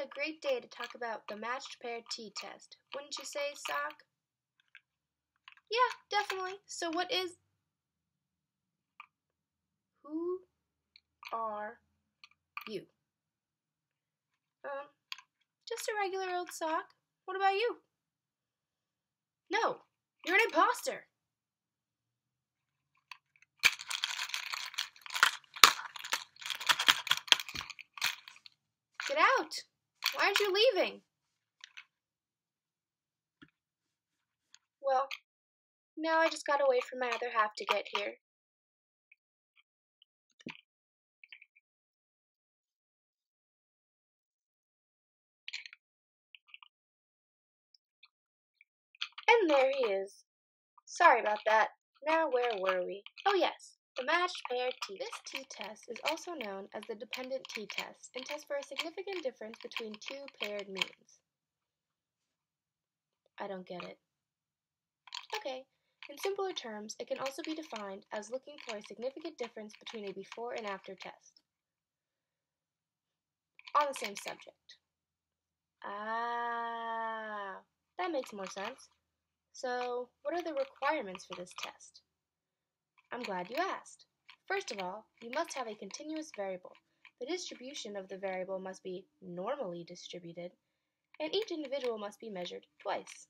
a great day to talk about the matched pair t-test. Wouldn't you say, Sock? Yeah, definitely. So what is... Who are you? Just a regular old Sock. What about you? No, you're an imposter. Get out! Why aren't you leaving? Well, now I just gotta wait for my other half to get here. And there he is. Sorry about that. Now where were we? Oh yes, the matched pair t-test. This t-test is also known as the dependent t-test and tests for a significant difference between two paired means. I don't get it. Okay, in simpler terms, it can also be defined as looking for a significant difference between a before and after test on the same subject. Ah, that makes more sense. So, what are the requirements for this test? I'm glad you asked. First of all, you must have a continuous variable. The distribution of the variable must be normally distributed, and each individual must be measured twice,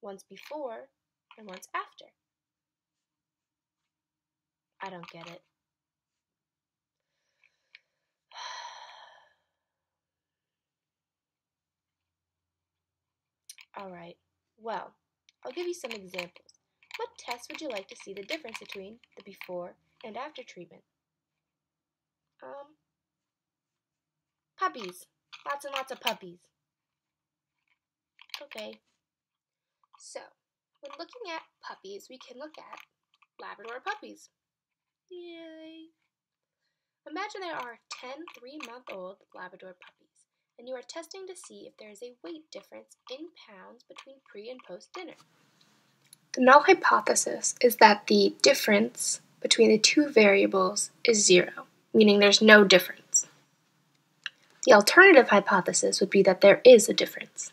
once before and once after. I don't get it. Alright, well, I'll give you some examples. What tests would you like to see the difference between the before and after treatment? Puppies. Lots and lots of puppies. Okay. So, when looking at puppies, we can look at Labrador puppies. Yay! Imagine there are 10 3-month-old Labrador puppies, and you are testing to see if there is a weight difference in pounds between pre and post dinner. The null hypothesis is that the difference between the two variables is 0, meaning there's no difference. The alternative hypothesis would be that there is a difference.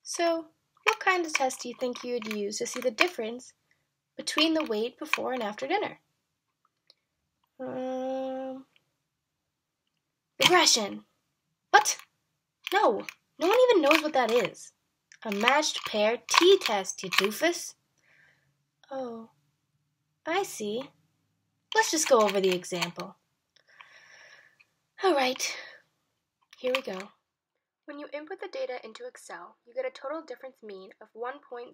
So, what kind of test do you think you would use to see the difference between the weight before and after dinner? Regression. What? No one even knows what that is. A matched pair t-test, you doofus. Oh, I see. Let's just go over the example. Alright, here we go. When you input the data into Excel, you get a total difference mean of 1.02,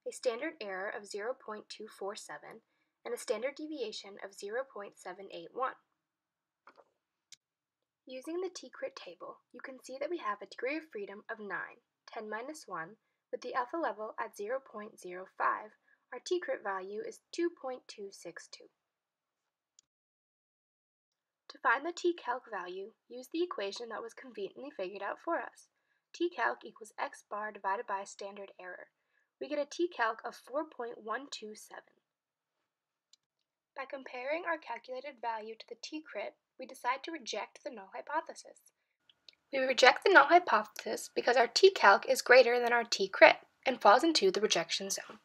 a standard error of 0.247, and a standard deviation of 0.781. Using the t-crit table, you can see that we have a degree of freedom of 9, 10 minus 1, with the alpha level at 0.05. Our t-crit value is 2.262. To find the t-calc value, use the equation that was conveniently figured out for us. T-calc equals x bar divided by standard error. We get a t-calc of 4.127. By comparing our calculated value to the t-crit, we decide to reject the null hypothesis. We reject the null hypothesis because our t-calc is greater than our t-crit and falls into the rejection zone.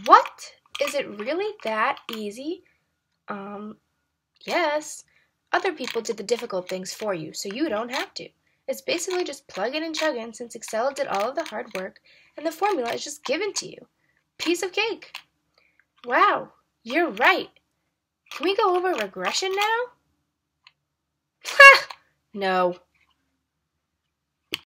What? Is it really that easy? Yes. Other people did the difficult things for you, so you don't have to. It's basically just plug in and chug in since Excel did all of the hard work and the formula is just given to you. Piece of cake. Wow, you're right. Can we go over regression now? Ha! No.